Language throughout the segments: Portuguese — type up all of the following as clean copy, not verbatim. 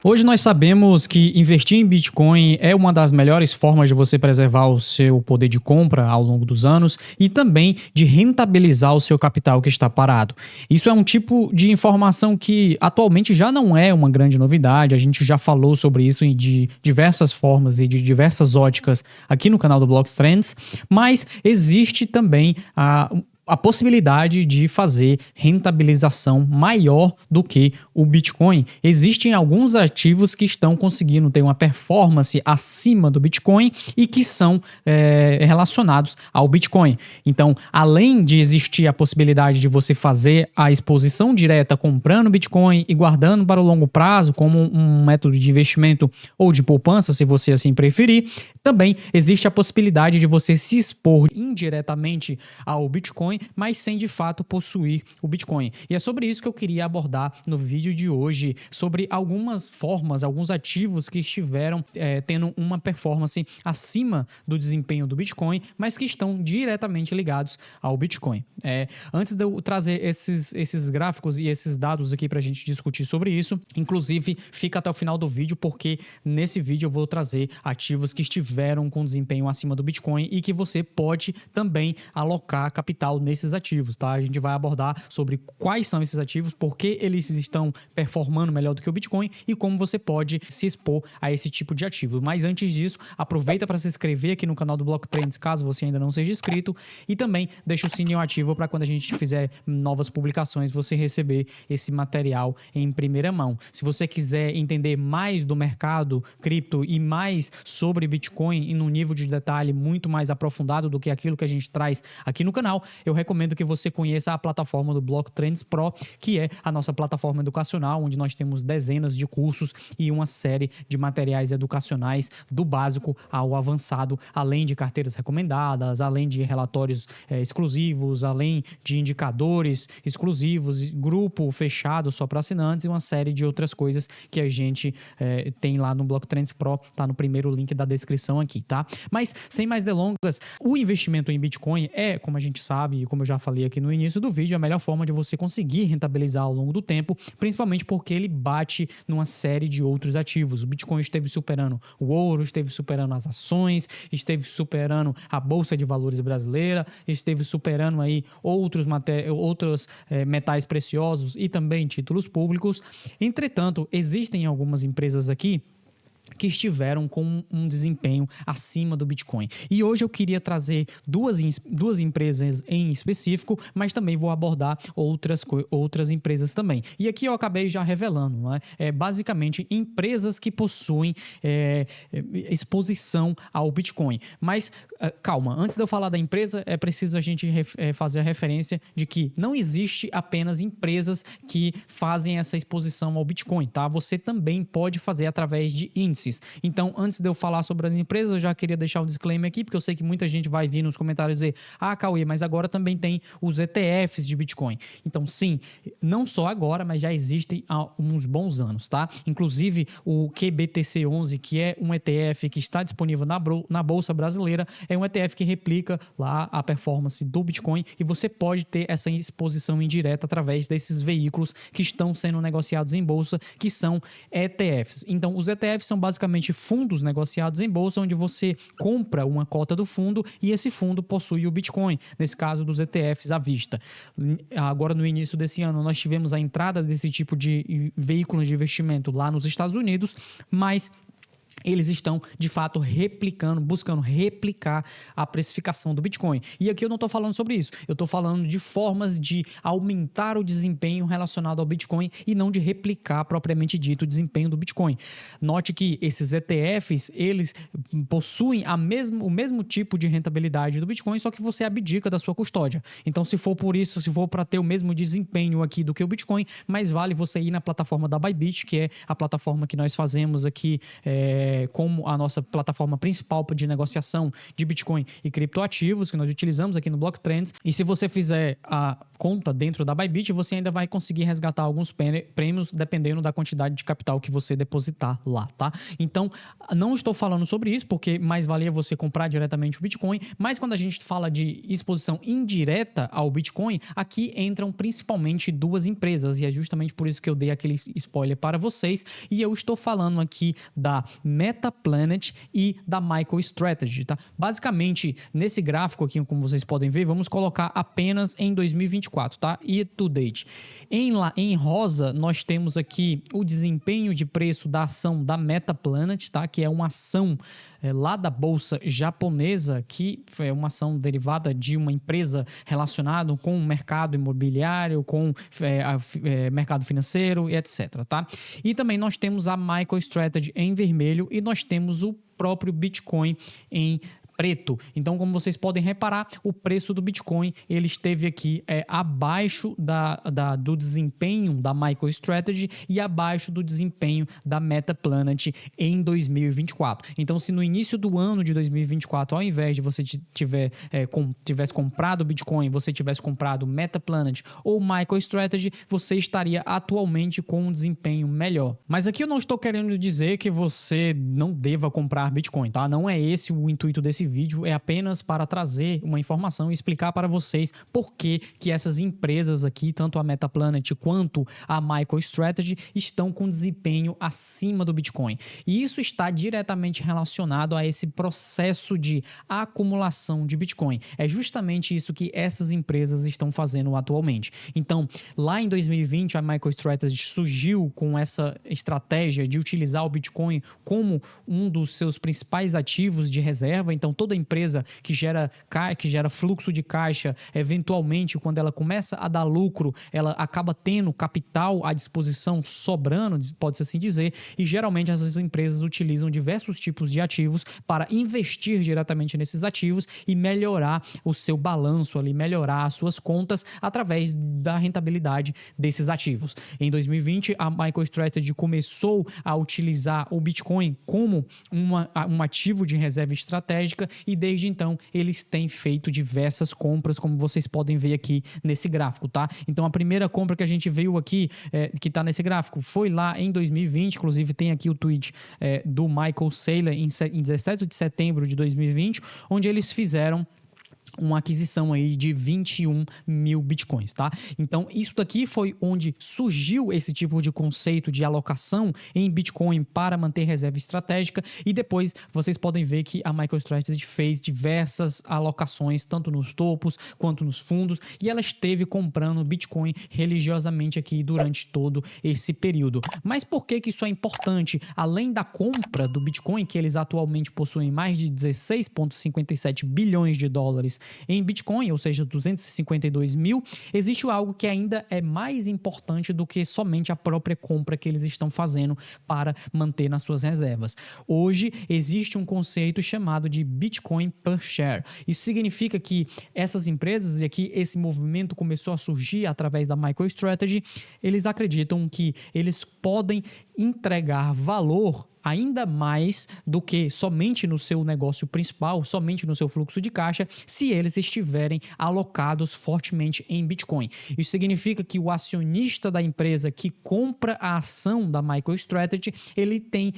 Hoje nós sabemos que investir em Bitcoin é uma das melhores formas de você preservar o seu poder de compra ao longo dos anos e também de rentabilizar o seu capital que está parado. Isso é um tipo de informação que atualmente já não é uma grande novidade, a gente já falou sobre isso de diversas formas e de diversas óticas aqui no canal do Block Trends, mas existe também a possibilidade de fazer rentabilização maior do que o Bitcoin. Existem alguns ativos que estão conseguindo ter uma performance acima do Bitcoin e que são relacionados ao Bitcoin. Então, além de existir a possibilidade de você fazer a exposição direta comprando Bitcoin e guardando para o longo prazo como um método de investimento ou de poupança, se você assim preferir, também existe a possibilidade de você se expor indiretamente ao Bitcoin, mas sem de fato possuir o Bitcoin. E é sobre isso que eu queria abordar no vídeo de hoje, sobre algumas formas, alguns ativos que estiveram tendo uma performance acima do desempenho do Bitcoin, mas que estão diretamente ligados ao Bitcoin. Antes de eu trazer esses gráficos e esses dados aqui para a gente discutir sobre isso, inclusive fica até o final do vídeo, porque nesse vídeo eu vou trazer ativos que estiveram com desempenho acima do Bitcoin e que você pode também alocar capital nesses ativos, tá? A gente vai abordar sobre quais são esses ativos, por que eles estão performando melhor do que o Bitcoin e como você pode se expor a esse tipo de ativo. Mas antes disso, aproveita para se inscrever aqui no canal do Block Trends, caso você ainda não seja inscrito, e também deixa o sininho ativo para quando a gente fizer novas publicações, você receber esse material em primeira mão. Se você quiser entender mais do mercado cripto e mais sobre Bitcoin e num nível de detalhe muito mais aprofundado do que aquilo que a gente traz aqui no canal, eu recomendo que você conheça a plataforma do Block Trends Pro, que é a nossa plataforma educacional, onde nós temos dezenas de cursos e uma série de materiais educacionais do básico ao avançado, além de carteiras recomendadas, além de relatórios exclusivos, além de indicadores exclusivos, grupo fechado só para assinantes e uma série de outras coisas que a gente tem lá no Block Trends Pro, tá no primeiro link da descrição aqui, tá? Mas, sem mais delongas, o investimento em Bitcoin é, como a gente sabe e como eu já falei aqui no início do vídeo, a melhor forma de você conseguir rentabilizar ao longo do tempo, principalmente porque ele bate numa série de outros ativos. O Bitcoin esteve superando o ouro, esteve superando as ações, esteve superando a Bolsa de Valores brasileira, esteve superando aí outros metais preciosos e também títulos públicos. Entretanto, existem algumas empresas aqui que estiveram com um desempenho acima do Bitcoin. E hoje eu queria trazer duas empresas em específico, mas também vou abordar outras empresas também. E aqui eu acabei já revelando, não é? Basicamente empresas que possuem exposição ao Bitcoin. Mas calma, antes de eu falar da empresa, é preciso a gente fazer a referência de que não existe apenas empresas que fazem essa exposição ao Bitcoin, tá? Você também pode fazer através de índices. Então, antes de eu falar sobre as empresas, eu já queria deixar um disclaimer aqui, porque eu sei que muita gente vai vir nos comentários dizer: ah, Cauê, mas agora também tem os ETFs de Bitcoin. Então, sim, não só agora, mas já existem há uns bons anos, tá? Inclusive, o QBTC11, que é um ETF que está disponível na Bolsa Brasileira, é um ETF que replica lá a performance do Bitcoin e você pode ter essa exposição indireta através desses veículos que estão sendo negociados em bolsa, que são ETFs. Então, os ETFs são basicamente fundos negociados em bolsa, onde você compra uma cota do fundo e esse fundo possui o Bitcoin, nesse caso dos ETFs à vista. Agora, no início desse ano, nós tivemos a entrada desse tipo de veículos de investimento lá nos Estados Unidos, mas eles estão, de fato, buscando replicar a precificação do Bitcoin. E aqui eu não estou falando sobre isso. Eu estou falando de formas de aumentar o desempenho relacionado ao Bitcoin e não de replicar, propriamente dito, o desempenho do Bitcoin. Note que esses ETFs, eles possuem o mesmo tipo de rentabilidade do Bitcoin, só que você abdica da sua custódia. Então, se for por isso, se for para ter o mesmo desempenho aqui do que o Bitcoin, mais vale você ir na plataforma da Bybit, que é a plataforma que nós fazemos aqui como a nossa plataforma principal de negociação de Bitcoin e criptoativos que nós utilizamos aqui no Block Trends. E se você fizer a conta dentro da Bybit, você ainda vai conseguir resgatar alguns prêmios dependendo da quantidade de capital que você depositar lá, tá? Então, não estou falando sobre isso porque mais valia você comprar diretamente o Bitcoin, mas quando a gente fala de exposição indireta ao Bitcoin, aqui entram principalmente duas empresas e é justamente por isso que eu dei aquele spoiler para vocês e eu estou falando aqui da Metaplanet e da MicroStrategy, tá? Basicamente, nesse gráfico aqui, como vocês podem ver, vamos colocar apenas em 2024, tá? Year to date. Em rosa, nós temos aqui o desempenho de preço da ação da Metaplanet, tá? Que é uma ação lá da bolsa japonesa, que é uma ação derivada de uma empresa relacionada com o mercado imobiliário, com mercado financeiro e etc, tá? E também nós temos a MicroStrategy em vermelho e nós temos o próprio Bitcoin em preto. Então, como vocês podem reparar, o preço do Bitcoin ele esteve aqui abaixo do desempenho da MicroStrategy e abaixo do desempenho da Metaplanet em 2024. Então, se no início do ano de 2024, ao invés de você tivesse comprado Bitcoin, você tivesse comprado Metaplanet ou MicroStrategy, você estaria atualmente com um desempenho melhor. Mas aqui eu não estou querendo dizer que você não deva comprar Bitcoin, tá? Não é esse o intuito desse vídeo, é apenas para trazer uma informação e explicar para vocês por que essas empresas aqui, tanto a Metaplanet quanto a MicroStrategy, estão com desempenho acima do Bitcoin. E isso está diretamente relacionado a esse processo de acumulação de Bitcoin. É justamente isso que essas empresas estão fazendo atualmente. Então, lá em 2020, a MicroStrategy surgiu com essa estratégia de utilizar o Bitcoin como um dos seus principais ativos de reserva. Então, toda empresa que gera fluxo de caixa, eventualmente, quando ela começa a dar lucro, ela acaba tendo capital à disposição sobrando, pode-se assim dizer, e geralmente essas empresas utilizam diversos tipos de ativos para investir diretamente nesses ativos e melhorar o seu balanço ali, melhorar as suas contas através da rentabilidade desses ativos. Em 2020, a MicroStrategy começou a utilizar o Bitcoin como um ativo de reserva estratégica e desde então eles têm feito diversas compras, como vocês podem ver aqui nesse gráfico, tá? Então a primeira compra que a gente viu aqui, que tá nesse gráfico, foi lá em 2020, inclusive tem aqui o tweet do Michael Saylor em 17 de setembro de 2020, onde eles fizeram uma aquisição aí de 21 mil bitcoins, tá? Então, isso daqui foi onde surgiu esse tipo de conceito de alocação em Bitcoin para manter reserva estratégica e depois vocês podem ver que a MicroStrategy fez diversas alocações, tanto nos topos quanto nos fundos, e ela esteve comprando Bitcoin religiosamente aqui durante todo esse período. Mas por que isso é importante? Além da compra do Bitcoin, que eles atualmente possuem mais de 16,57 bilhões de dólares em Bitcoin, ou seja, 252 mil, existe algo que ainda é mais importante do que somente a própria compra que eles estão fazendo para manter nas suas reservas. Hoje existe um conceito chamado de Bitcoin per share. Isso significa que essas empresas, e aqui esse movimento começou a surgir através da MicroStrategy, eles acreditam que eles podem entregar valor ainda mais do que somente no seu negócio principal, somente no seu fluxo de caixa, se eles estiverem alocados fortemente em Bitcoin. Isso significa que o acionista da empresa que compra a ação da MicroStrategy, ele tem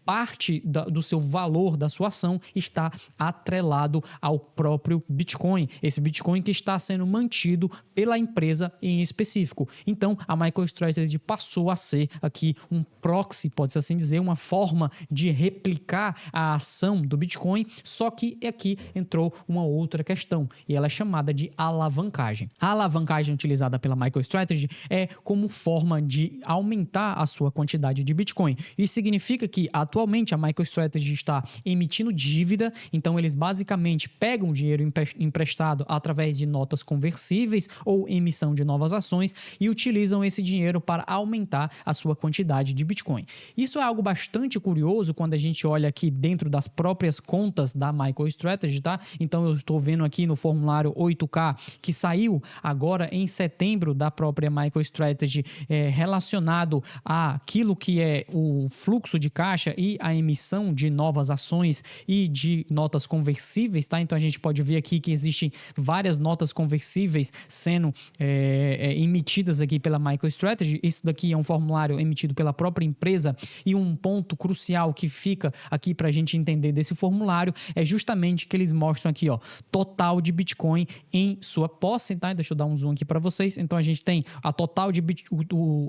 parte do seu valor da sua ação está atrelado ao próprio Bitcoin. Esse Bitcoin que está sendo mantido pela empresa em específico. Então, a MicroStrategy passou a ser aqui um proxy, pode-se assim dizer, uma forma de replicar a ação do Bitcoin, só que aqui entrou uma outra questão, e ela é chamada de alavancagem. A alavancagem utilizada pela MicroStrategy é como forma de aumentar a sua quantidade de Bitcoin. Isso significa que, atualmente, a MicroStrategy está emitindo dívida, então eles basicamente pegam dinheiro emprestado através de notas conversíveis ou emissão de novas ações e utilizam esse dinheiro para aumentar a sua quantidade de Bitcoin. Isso é algo bastante bastante curioso quando a gente olha aqui dentro das próprias contas da MicroStrategy, tá? Então eu estou vendo aqui no formulário 8K que saiu agora em setembro da própria MicroStrategy, relacionado àquilo que é o fluxo de caixa e a emissão de novas ações e de notas conversíveis, tá? Então a gente pode ver aqui que existem várias notas conversíveis sendo emitidas aqui pela MicroStrategy. Isso daqui é um formulário emitido pela própria empresa, e um ponto crucial que fica aqui para a gente entender desse formulário é justamente que eles mostram aqui, ó, total de Bitcoin em sua posse, tá? Deixa eu dar um zoom aqui para vocês. Então a gente tem a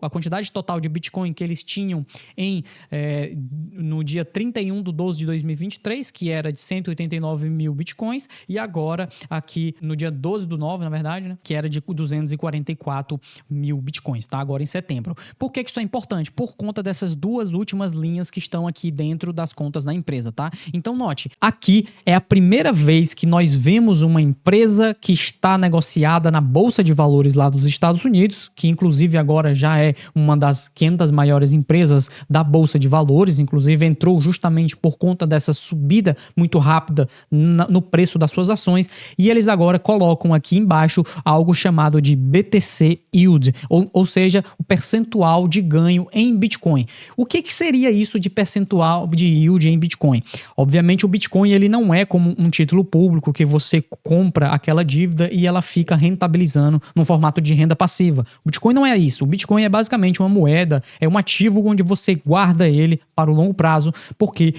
a quantidade total de Bitcoin que eles tinham no dia 31/12 de 2023, que era de 189 mil Bitcoins, e agora aqui no dia 12/9, na verdade, né, que era de 244 mil Bitcoins, tá? Agora em setembro. Por que isso é importante? Por conta dessas duas últimas linhas que estão aqui dentro das contas da empresa, tá? Então note, aqui é a primeira vez que nós vemos uma empresa que está negociada na Bolsa de Valores lá dos Estados Unidos, que inclusive agora já é uma das 500 maiores empresas da Bolsa de Valores, inclusive entrou justamente por conta dessa subida muito rápida no preço das suas ações, e eles agora colocam aqui embaixo algo chamado de BTC Yield, ou seja, o percentual de ganho em Bitcoin. O que seria isso de percentual de yield em Bitcoin? Obviamente o Bitcoin ele não é como um título público que você compra aquela dívida e ela fica rentabilizando no formato de renda passiva. O Bitcoin não é isso. O Bitcoin é basicamente uma moeda, é um ativo onde você guarda ele para o longo prazo, porque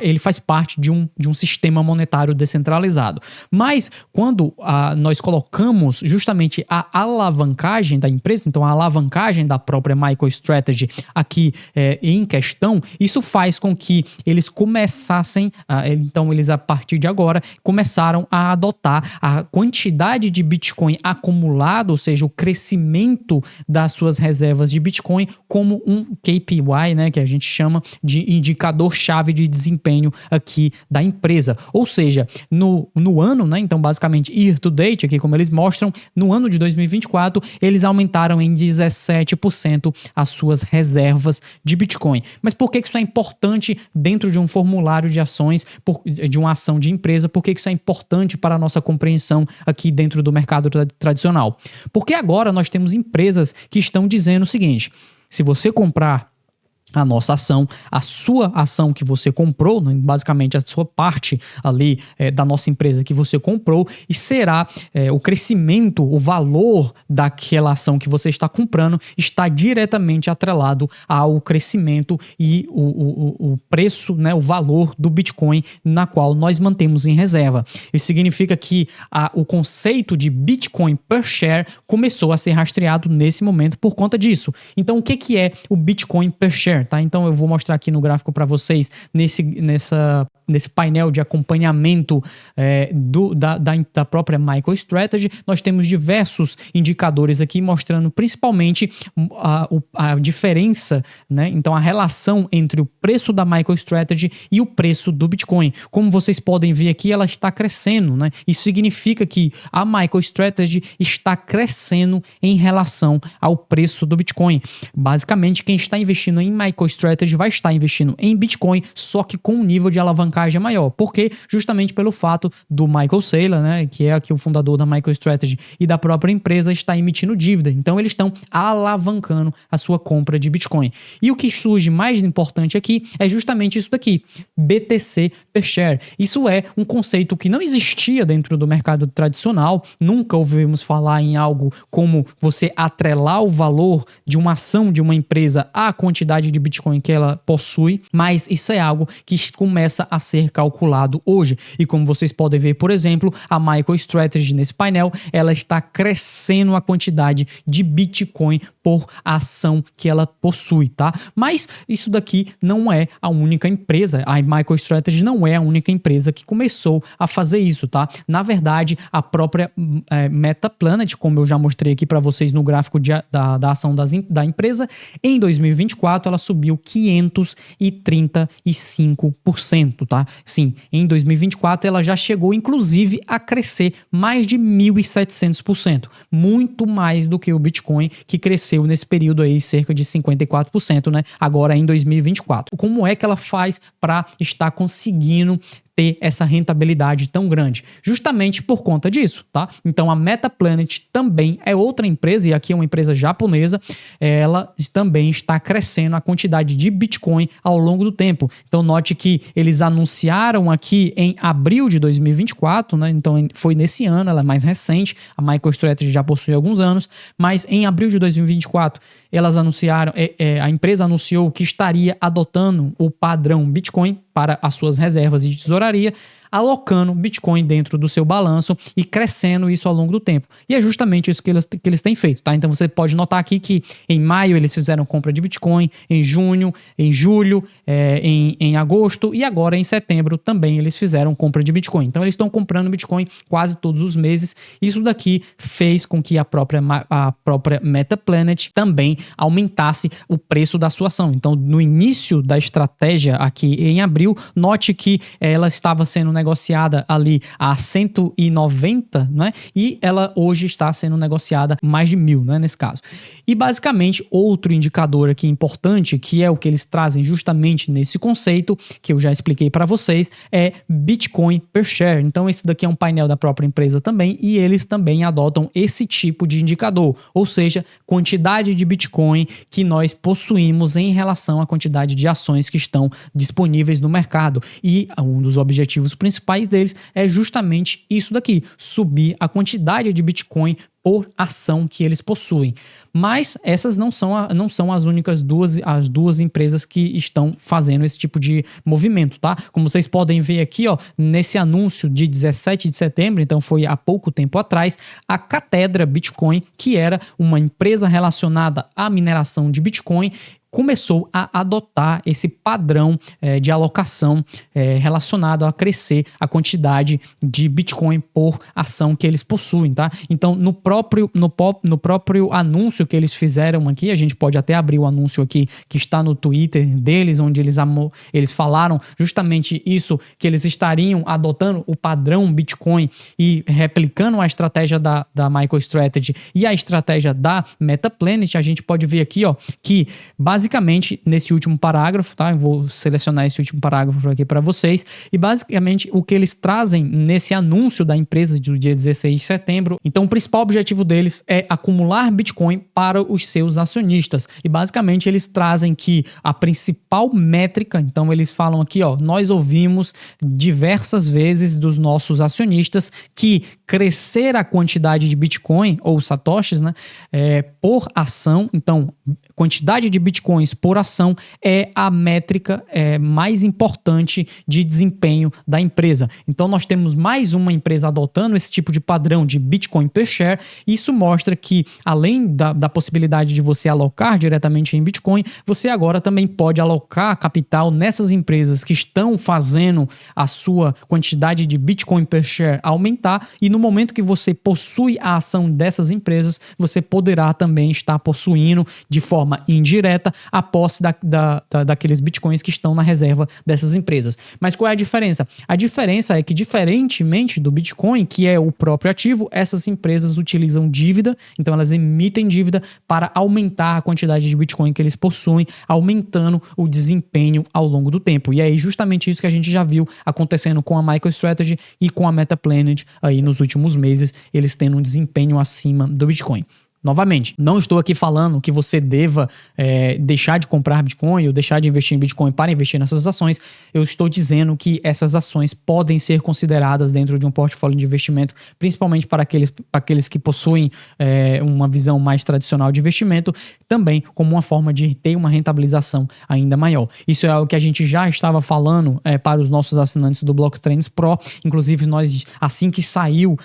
ele faz parte de um sistema monetário descentralizado. Mas quando nós colocamos justamente a alavancagem da empresa, então a alavancagem da própria MicroStrategy aqui em questão, isso faz com que eles começassem, então eles a partir de agora começaram a adotar a quantidade de Bitcoin acumulado, ou seja, o crescimento das suas reservas de Bitcoin como um KPI, né, que a gente chama de indicador-chave de desempenho aqui da empresa. Ou seja, no ano, né, então basicamente year to date, aqui como eles mostram, no ano de 2024, eles aumentaram em 17% as suas reservas de Bitcoin. Mas por que isso é importante dentro de um formulário de ações, de uma ação de empresa? Por que isso é importante para a nossa compreensão aqui dentro do mercado tradicional? Porque agora nós temos empresas que estão dizendo o seguinte: se você comprar a nossa ação, a sua ação que você comprou, né, basicamente a sua parte ali da nossa empresa que você comprou, e será o crescimento, o valor daquela ação que você está comprando está diretamente atrelado ao crescimento e o preço, né, o valor do Bitcoin na qual nós mantemos em reserva. Isso significa que o conceito de Bitcoin per share começou a ser rastreado nesse momento por conta disso. Então o que é o Bitcoin per share? Tá? Então eu vou mostrar aqui no gráfico para vocês nesse painel de acompanhamento da própria MicroStrategy. Nós temos diversos indicadores aqui mostrando principalmente a diferença, né? Então a relação entre o preço da MicroStrategy e o preço do Bitcoin. Como vocês podem ver aqui, ela está crescendo, né? Isso significa que a MicroStrategy está crescendo em relação ao preço do Bitcoin. Basicamente, quem está investindo em MicroStrategy vai estar investindo em Bitcoin, só que com um nível de alavancagem maior. Por quê? Justamente pelo fato do Michael Saylor, né, que é aqui o fundador da MicroStrategy, e da própria empresa, estar emitindo dívida. Então eles estão alavancando a sua compra de Bitcoin. E o que surge mais importante aqui é justamente isso daqui, BTC per share. Isso é um conceito que não existia dentro do mercado tradicional, nunca ouvimos falar em algo como você atrelar o valor de uma ação de uma empresa à quantidade de Bitcoin que ela possui, mas isso é algo que começa a ser calculado hoje. E como vocês podem ver, por exemplo, a MicroStrategy nesse painel, ela está crescendo a quantidade de Bitcoin por ação que ela possui, tá? Mas isso daqui não é a única empresa, a MicroStrategy não é a única empresa que começou a fazer isso, tá? Na verdade, a própria Metaplanet, como eu já mostrei aqui para vocês no gráfico da ação da empresa, em 2024 ela subiu 535%, tá? tá? Sim, em 2024 ela já chegou inclusive a crescer mais de 1.700%, muito mais do que o Bitcoin, que cresceu nesse período aí cerca de 54%, né? Agora em 2024. Como é que ela faz para estar conseguindo ter essa rentabilidade tão grande? Justamente por conta disso, tá? Então a Metaplanet também é outra empresa, e aqui é uma empresa japonesa, ela também está crescendo a quantidade de Bitcoin ao longo do tempo. Então note que eles anunciaram aqui em abril de 2024, né? Então foi nesse ano, ela é mais recente, a MicroStrategy já possui alguns anos, mas em abril de 2024 elas anunciaram, a empresa anunciou que estaria adotando o padrão Bitcoin para as suas reservas de tesouraria, alocando Bitcoin dentro do seu balanço e crescendo isso ao longo do tempo. E é justamente isso que eles têm feito, tá? Então você pode notar aqui que em maio eles fizeram compra de Bitcoin, em junho, em julho, em agosto e agora em setembro também eles fizeram compra de Bitcoin. Então eles estão comprando Bitcoin quase todos os meses. Isso daqui fez com que a própria Metaplanet também aumentasse o preço da sua ação. Então no início da estratégia aqui em abril, note que ela estava sendo negociada ali a 190, né? E ela hoje está sendo negociada mais de 1.000, né? Nesse caso. E basicamente outro indicador aqui importante, que é o que eles trazem justamente nesse conceito, que eu já expliquei para vocês, é Bitcoin per share. Então esse daqui é um painel da própria empresa também, e eles também adotam esse tipo de indicador, ou seja, quantidade de Bitcoin que nós possuímos em relação à quantidade de ações que estão disponíveis no mercado. E um dos objetivos principais deles é justamente isso daqui, subir a quantidade de Bitcoin por ação que eles possuem. Mas essas não são as únicas duas empresas que estão fazendo esse tipo de movimento, tá? Como vocês podem ver aqui, ó, nesse anúncio de 17 de setembro, então foi há pouco tempo atrás, a Catedra Bitcoin, que era uma empresa relacionada à mineração de Bitcoin, começou a adotar esse padrão de alocação relacionado a crescer a quantidade de Bitcoin por ação que eles possuem, tá? Então, no próprio anúncio que eles fizeram aqui, a gente pode até abrir o anúncio aqui que está no Twitter deles, onde eles falaram justamente isso, que eles estariam adotando o padrão Bitcoin e replicando a estratégia da MicroStrategy e a estratégia da Metaplanet. A gente pode ver aqui, ó, que basicamente, nesse último parágrafo, tá? Eu vou selecionar esse último parágrafo aqui para vocês. E basicamente, o que eles trazem nesse anúncio da empresa do dia 16 de setembro. Então, o principal objetivo deles é acumular Bitcoin para os seus acionistas. E basicamente, eles trazem que a principal métrica, então eles falam aqui, ó, nós ouvimos diversas vezes dos nossos acionistas que crescer a quantidade de Bitcoin, ou satoshis, né, por ação, então, quantidade de Bitcoins por ação é a métrica mais importante de desempenho da empresa. Então nós temos mais uma empresa adotando esse tipo de padrão de Bitcoin per share. Isso mostra que além da possibilidade de você alocar diretamente em Bitcoin, você agora também pode alocar capital nessas empresas que estão fazendo a sua quantidade de Bitcoin per share aumentar, e no momento que você possui a ação dessas empresas, você poderá também estar possuindo de forma indireta a posse daqueles bitcoins que estão na reserva dessas empresas. Mas qual é a diferença? A diferença é que, diferentemente do Bitcoin, que é o próprio ativo, essas empresas utilizam dívida, então elas emitem dívida para aumentar a quantidade de Bitcoin que eles possuem, aumentando o desempenho ao longo do tempo. E é justamente isso que a gente já viu acontecendo com a MicroStrategy e com a Metaplanet aí nos últimos meses, eles tendo um desempenho acima do Bitcoin. Novamente, não estou aqui falando que você deva deixar de comprar Bitcoin ou deixar de investir em Bitcoin para investir nessas ações. Eu estou dizendo que essas ações podem ser consideradas dentro de um portfólio de investimento, principalmente para aqueles que possuem uma visão mais tradicional de investimento, também como uma forma de ter uma rentabilização ainda maior. Isso é algo que a gente já estava falando para os nossos assinantes do Blocktrains Pro. Inclusive, nós, assim que saiu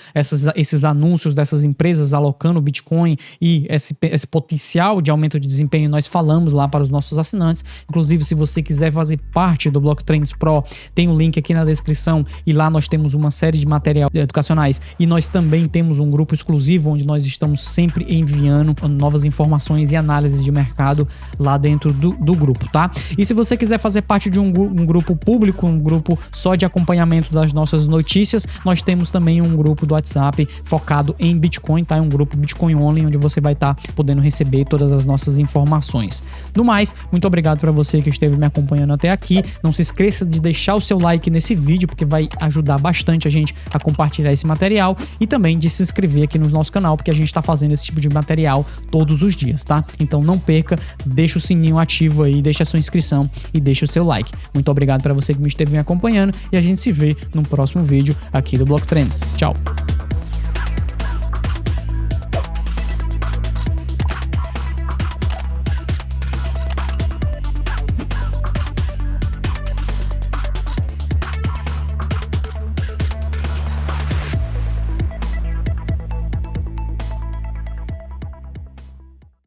esses anúncios dessas empresas alocando Bitcoin e esse potencial de aumento de desempenho nós falamos lá para os nossos assinantes. Inclusive, se você quiser fazer parte do Block Trends Pro, tem um link aqui na descrição e lá nós temos uma série de materiais educacionais e nós também temos um grupo exclusivo onde nós estamos sempre enviando novas informações e análises de mercado lá dentro do grupo, tá? E se você quiser fazer parte de um grupo público, um grupo só de acompanhamento das nossas notícias, nós temos também um grupo do WhatsApp focado em Bitcoin, tá? É um grupo Bitcoin Only, onde você vai estar podendo receber todas as nossas informações. No mais, muito obrigado para você que esteve me acompanhando até aqui. Não se esqueça de deixar o seu like nesse vídeo, porque vai ajudar bastante a gente a compartilhar esse material, e também de se inscrever aqui no nosso canal, porque a gente está fazendo esse tipo de material todos os dias, tá? Então não perca, deixa o sininho ativo aí, deixa a sua inscrição e deixa o seu like. Muito obrigado para você que me esteve me acompanhando e a gente se vê no próximo vídeo aqui do Block Trends. Tchau!